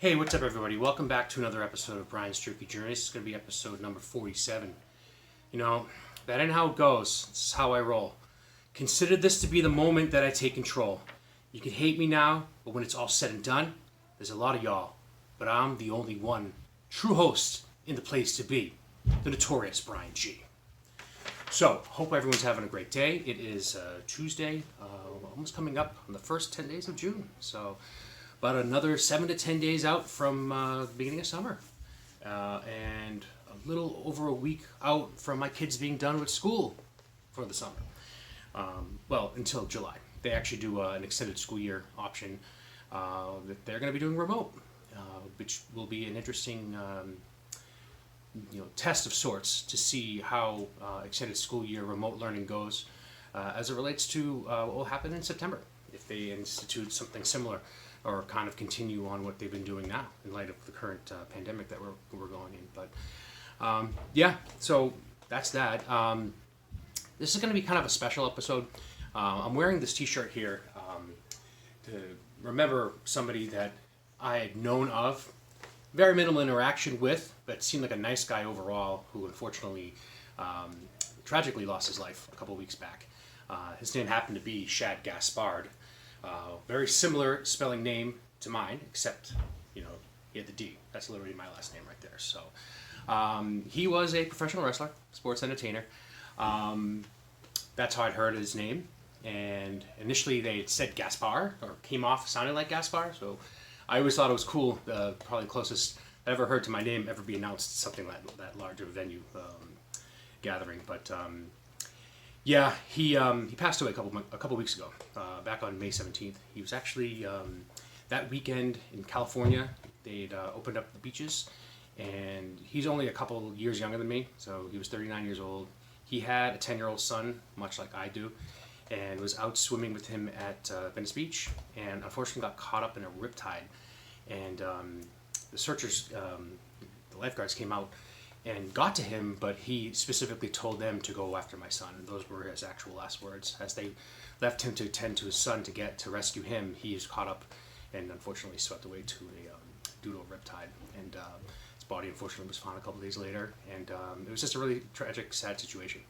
Hey, what's up everybody? Welcome back to another episode of Brian's Jerky Journey. This is going to be episode number 47. You know, that ain't how it goes. This is how I roll. Consider this to be the moment that I take control. You can hate me now, but when it's all said and done, there's a lot of y'all. But I'm the only one true host in the place to be. The notorious Brian G. So, hope everyone's having a great day. It is Tuesday, almost coming up on the first 10 days of June. So, about another 7 to 10 days out from the beginning of summer. And a little over a week out from my kids being done with school for the summer. Well, until July. They actually do an extended school year option that they're going to be doing remote, which will be an interesting test of sorts to see how extended school year remote learning goes as it relates to what will happen in September if they institute something similar or kind of continue on what they've been doing now in light of the current pandemic that we're going in. But so that's that. This is going to be kind of a special episode. I'm wearing this t-shirt here to remember somebody that I had known of, very minimal interaction with, but seemed like a nice guy overall, who unfortunately tragically lost his life a couple weeks back. His name happened to be Shad Gaspard. Very similar spelling name to mine, except, he had the D. That's literally my last name right there. So he was a professional wrestler, sports entertainer. That's how I'd heard his name. And initially they had said Gaspard, or came off sounding like Gaspard. So I always thought it was cool. Probably the closest I ever heard to my name ever be announced at something that large of a venue gathering. But he passed away a couple weeks ago, back on May 17th. He was actually, that weekend in California, they'd opened up the beaches, and he's only a couple years younger than me, so he was 39 years old. He had a 10-year-old son, much like I do, and was out swimming with him at Venice Beach, and unfortunately got caught up in a riptide. And the searchers, the lifeguards came out and got to him, but he specifically told them to go after my son. And those were his actual last words. As they left him to tend to his son to rescue him, he is caught up and unfortunately swept away due to a riptide. And his body unfortunately was found a couple days later. And it was just a really tragic, sad situation.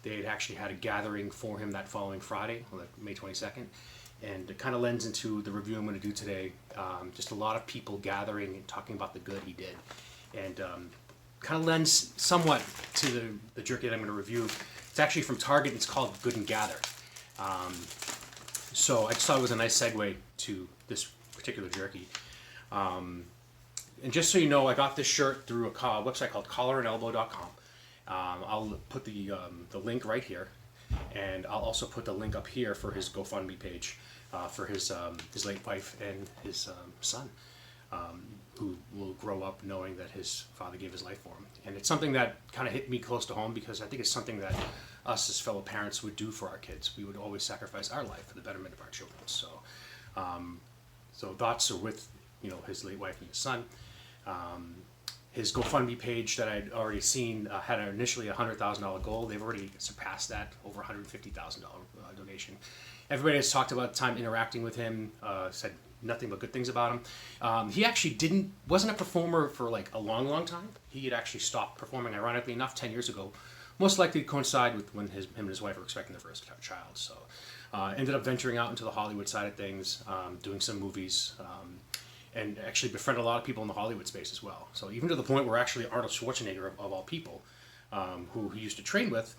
They had actually had a gathering for him that following Friday, on May 22nd. And it kind of lends into the review I'm going to do today. Just a lot of people gathering and talking about the good he did. And kind of lends somewhat to the jerky that I'm going to review. It's actually from Target. It's called Good and Gather. So I just thought it was a nice segue to this particular jerky. And just so you know, I got this shirt through a website called collarandelbow.com. I'll put the link right here, and I'll also put the link up here for his GoFundMe page for his late wife and his son. Who will grow up knowing that his father gave his life for him. And it's something that kind of hit me close to home, because I think it's something that us as fellow parents would do for our kids. We would always sacrifice our life for the betterment of our children. So thoughts are with his late wife and his son. His GoFundMe page that I'd already seen had initially a $100,000 goal. They've already surpassed that, over $150,000 donation. Everybody has talked about the time interacting with him, said nothing but good things about him. He actually wasn't a performer for like a long time. He had actually stopped performing, ironically enough, 10 years ago, most likely to coincide with when him and his wife were expecting their first child. So ended up venturing out into the Hollywood side of things, doing some movies, and actually befriended a lot of people in the Hollywood space as well. So even to the point where actually Arnold Schwarzenegger, of all people, who he used to train with,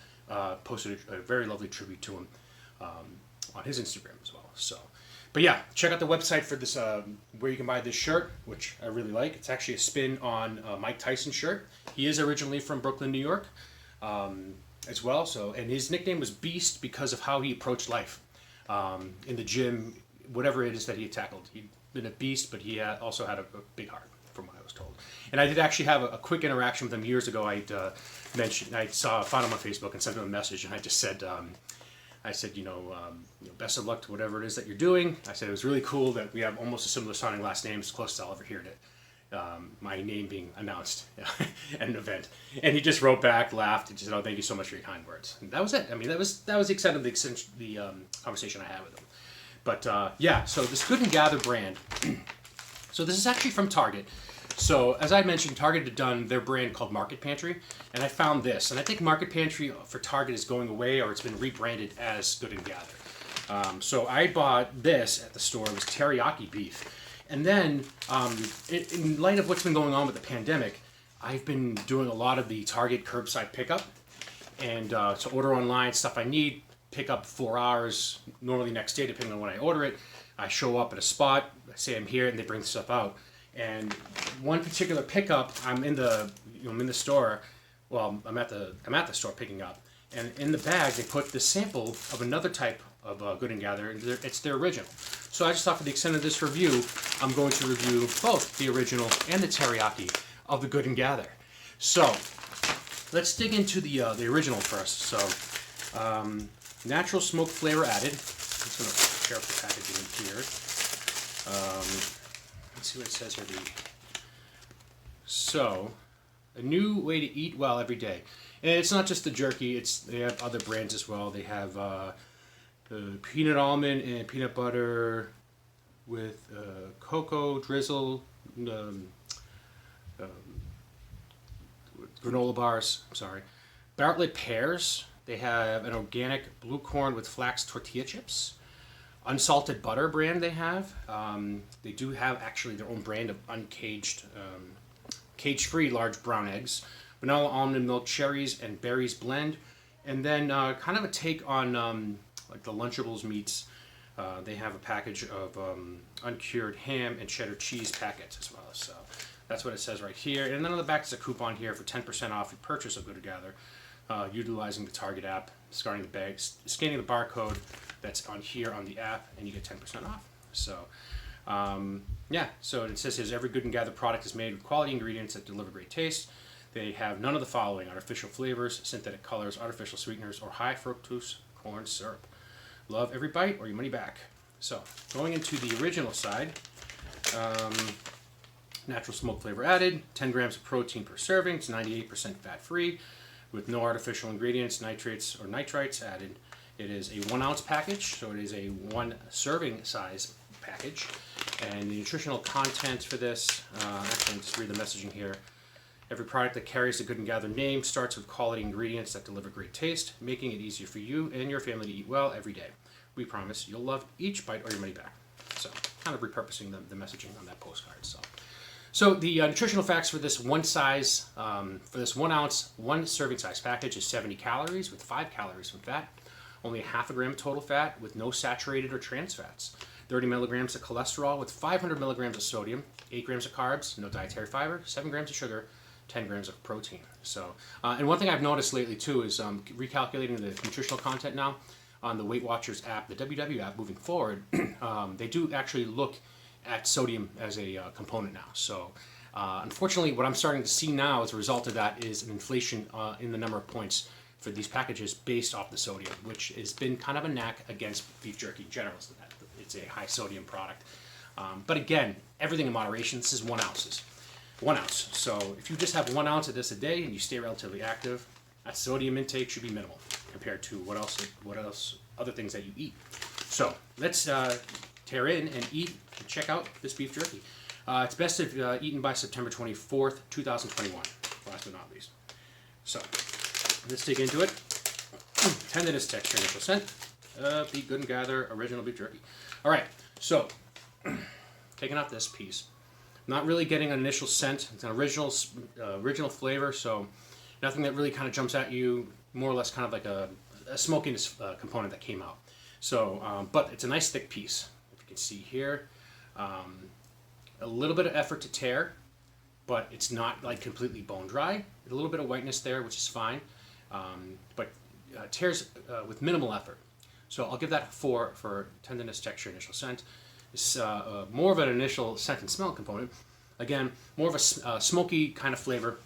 posted a very lovely tribute to him on his Instagram as well. So, but yeah, check out the website for this, where you can buy this shirt, which I really like. It's actually a spin on Mike Tyson's shirt. He is originally from Brooklyn, New York, as well. So, and his nickname was Beast because of how he approached life in the gym, whatever it is that he had tackled. He'd been a beast, but he also had a big heart, from what I was told. And I did actually have a quick interaction with him years ago. Found him on Facebook and sent him a message, and I just said, best of luck to whatever it is that you're doing. I said it was really cool that we have almost a similar sounding last name, as close as I'll ever hear it. My name being announced at an event, and he just wrote back, laughed, and just said, "Oh, thank you so much for your kind words." And that was it. I mean, that was the extent of the conversation I had with him. But so this Good and Gather brand. So this is actually from Target. So as I mentioned, Target had done their brand called Market Pantry, and I found this. And I think Market Pantry for Target is going away, or it's been rebranded as Good and Gather. So I bought this at the store. It was teriyaki beef. And then, in light of what's been going on with the pandemic, I've been doing a lot of the Target curbside pickup. And to order online stuff I need, pick up 4 hours, normally next day, depending on when I order it. I show up at a spot, I say I'm here, and they bring the stuff out. And one particular pickup, I'm in the store. Well, I'm at the store picking up, and in the bag they put the sample of another type of Good and Gather. And it's their original. So I just thought, for the extent of this review, I'm going to review both the original and the teriyaki of the Good and Gather. So let's dig into the original first. So natural smoke flavor added. I'm just going to tear up the packaging in here. Let's see what it says here. So, a new way to eat well every day. And it's not just the jerky, they have other brands as well. They have peanut almond and peanut butter with cocoa drizzle, granola bars, Bartlett pears. They have an organic blue corn with flax tortilla chips. Unsalted butter brand they have. They do have actually their own brand of uncaged, cage-free large brown eggs. Vanilla almond milk cherries and berries blend. And then kind of a take on like the Lunchables meats. They have a package of uncured ham and cheddar cheese packets as well. So that's what it says right here. And then on the back is a coupon here for 10% off your purchase of Good and Gather, utilizing the Target app, scanning the barcode that's on here on the app, and you get 10% off. So, yeah, so it says here, every Good and Gather product is made with quality ingredients that deliver great taste. They have none of the following: artificial flavors, synthetic colors, artificial sweeteners, or high fructose corn syrup. Love every bite or your money back. So, going into the original side, natural smoke flavor added, 10 grams of protein per serving, it's 98% fat-free, with no artificial ingredients, nitrates, or nitrites added. It is a 1 ounce package, so it is a 1 serving size package. And the nutritional content for this, actually, I'll just read the messaging here. Every product that carries the Good and Gather name starts with quality ingredients that deliver great taste, making it easier for you and your family to eat well every day. We promise you'll love each bite or your money back. So, kind of repurposing the messaging on that postcard. So the nutritional facts for this 1 ounce, 1 serving size package is 70 calories with 5 calories from fat, only 0.5 gram of total fat with no saturated or trans fats, 30 milligrams of cholesterol with 500 milligrams of sodium, 8 grams of carbs, no dietary fiber, 7 grams of sugar, 10 grams of protein. So, and one thing I've noticed lately too is recalculating the nutritional content now on the Weight Watchers app, the WW app moving forward, they do actually look at sodium as a component now. So unfortunately, what I'm starting to see now as a result of that is an inflation in the number of points for these packages based off the sodium, which has been kind of a knack against beef jerky in general. So that it's a high sodium product. But again, everything in moderation. This is 1 ounce. 1 ounce. So if you just have 1 ounce of this a day and you stay relatively active, that sodium intake should be minimal compared to what else, other things that you eat. So let's tear in and eat and check out this beef jerky. It's best if eaten by September 24th, 2021, last but not least. So let's dig into it. Tenderness, texture, initial scent. The Good and Gather original beef jerky. All right, so taking out this piece. Not really getting an initial scent. It's an original flavor, so nothing that really kind of jumps at you. More or less kind of like a smokiness component that came out. So, but it's a nice thick piece. If you can see here, a little bit of effort to tear, but it's not like completely bone dry. A little bit of whiteness there, which is fine, but tears with minimal effort. So I'll give that a 4 for tenderness, texture, initial scent. It's more of an initial scent and smell component. Again, more of a smoky kind of flavor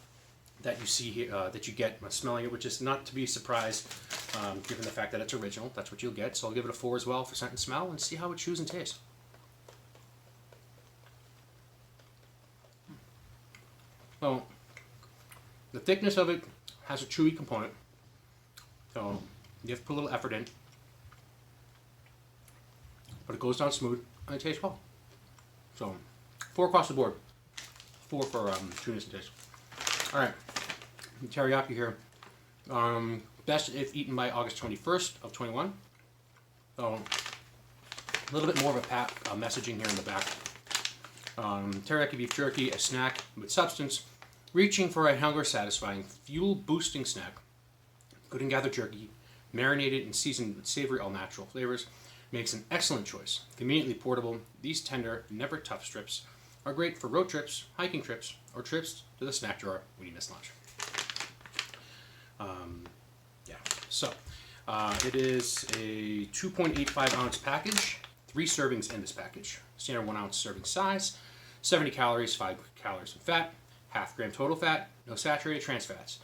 that you see here, that you get when smelling it, which is not to be surprised, given the fact that it's original. That's what you'll get. So I'll give it a 4 as well for scent and smell, and see how it chews and tastes. So the thickness of it has a chewy component, so you have to put a little effort in, but it goes down smooth and it tastes well. So 4 across the board. 4 for chewiness and taste. All right, teriyaki here. Best if eaten by August 21st of 21. So a little bit more of a messaging here in the back. Teriyaki beef jerky, a snack with substance, reaching for a hunger-satisfying, fuel-boosting snack. Good and Gather jerky, marinated and seasoned with savory all-natural flavors, makes an excellent choice. Conveniently portable, these tender, never tough strips are great for road trips, hiking trips, or trips to the snack drawer when you miss lunch. It is a 2.85 ounce package, 3 servings in this package. Standard 1 ounce serving size, 70 calories, 5 calories of fat, half gram total fat, no saturated trans fats,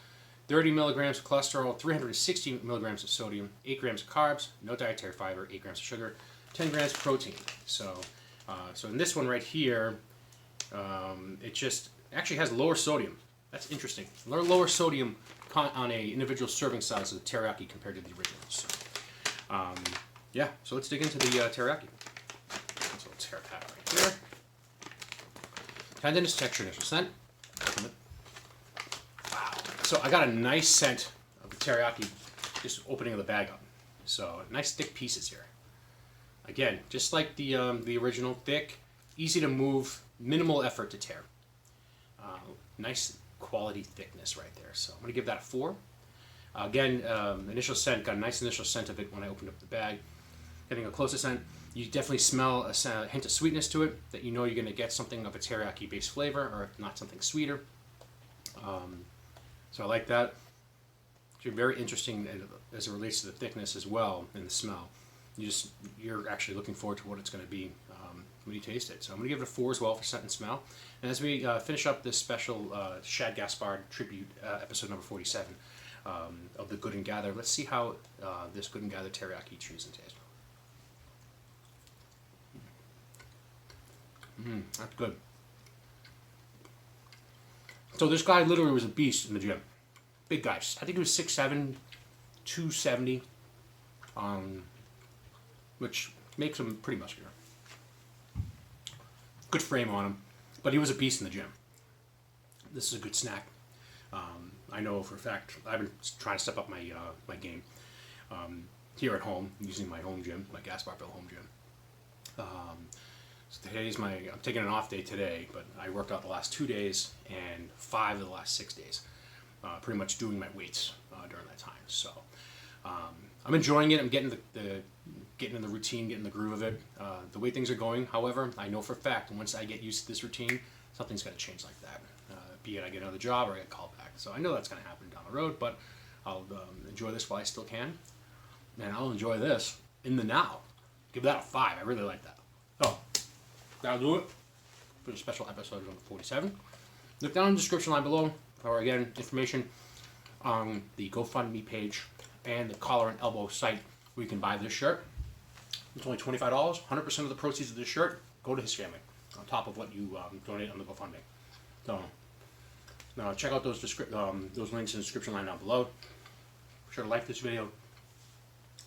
30 milligrams of cholesterol, 360 milligrams of sodium, 8 grams of carbs, no dietary fiber, 8 grams of sugar, 10 grams of protein. So in this one right here, it just actually has lower sodium. That's interesting. Lower sodium on a individual serving size of the teriyaki compared to the originals. So let's dig into the teriyaki. So let's tear that right here. Tenderness, texture, initial scent. Wow. So I got a nice scent of the teriyaki just opening of the bag up. So nice thick pieces here. Again, just like the original, thick, easy to move, minimal effort to tear. Nice quality thickness right there. So I'm going to give that a 4. Again, initial scent, got a nice initial scent of it when I opened up the bag. Getting a closer scent, you definitely smell a hint of sweetness to it, that you know you're going to get something of a teriyaki based flavor, or if not something sweeter. So I like that. It's very interesting as it relates to the thickness as well and the smell. You're actually looking forward to what it's going to be when you taste it. So I'm going to give it a 4 as well for scent and smell. And as we finish up this special Shad Gaspard tribute episode number 47 of the Good and Gather, let's see how this Good and Gather teriyaki chews and tastes. That's good. So this guy literally was a beast in the gym. Big guy. I think he was 6'7", 270, which makes him pretty muscular. Good frame on him, but he was a beast in the gym. This is a good snack. I know for a fact I've been trying to step up my my game here at home using my home gym, my Gaspardville home gym. So I'm taking an off day today, but I worked out the last 2 days and 5 of the last 6 days, pretty much doing my weights during that time. So I'm enjoying it. I'm getting getting in the routine, getting the groove of it. The way things are going, however, I know for a fact once I get used to this routine, something's going to change like that. Be it I get another job or I get called back. So I know that's going to happen down the road, but I'll enjoy this while I still can, and I'll enjoy this in the now. Give that a 5. I really like that. So that'll do it for the special episode number 47. Look down in the description line below for, again, information on the GoFundMe page and the Collar and Elbow site where you can buy this shirt. It's only $25. 100% of the proceeds of this shirt go to his family, on top of what you donate on the GoFundMe. So now check out those links in the description line down below. Be sure to like this video.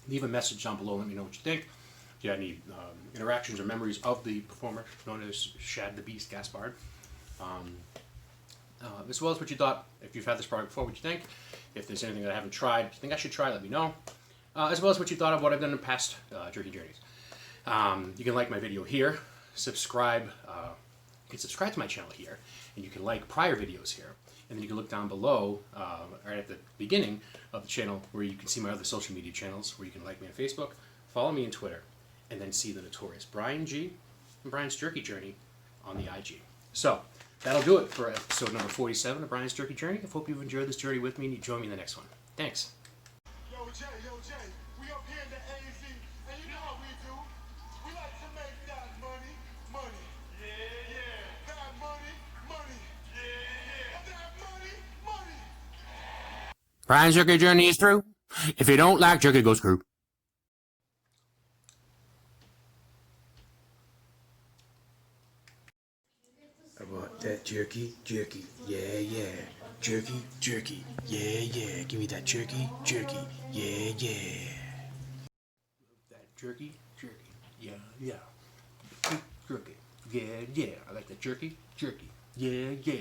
Leave a message down below. Let me know what you think. If you have any interactions or memories of the performer known as Shad the Beast Gaspard, as well as what you thought, if you've had this product before, what you think. If there's anything that I haven't tried, you think I should try, let me know. As well as what you thought of what I've done in past jerky journeys. You can like my video here, subscribe. You can subscribe to my channel here, and you can like prior videos here. And then you can look down below, right at the beginning of the channel, where you can see my other social media channels, where you can like me on Facebook, follow me on Twitter, and then see the notorious Brian G and Brian's Jerky Journey on the IG. So that'll do it for episode number 47 of Brian's Jerky Journey. I hope you've enjoyed this journey with me and you join me in the next one. Thanks. Yo, Jay, we up here in the AZ, and you know how we do. We like to make that money. Yeah. That money. Yeah. That money. Brian's Jerky Journey is through. If you don't like jerky, go screw. I want that jerky, yeah. Jerky, yeah. Give me that jerky, yeah. That jerky, yeah. Jerky, Yeah, yeah. I like that jerky, jerky. Yeah, yeah.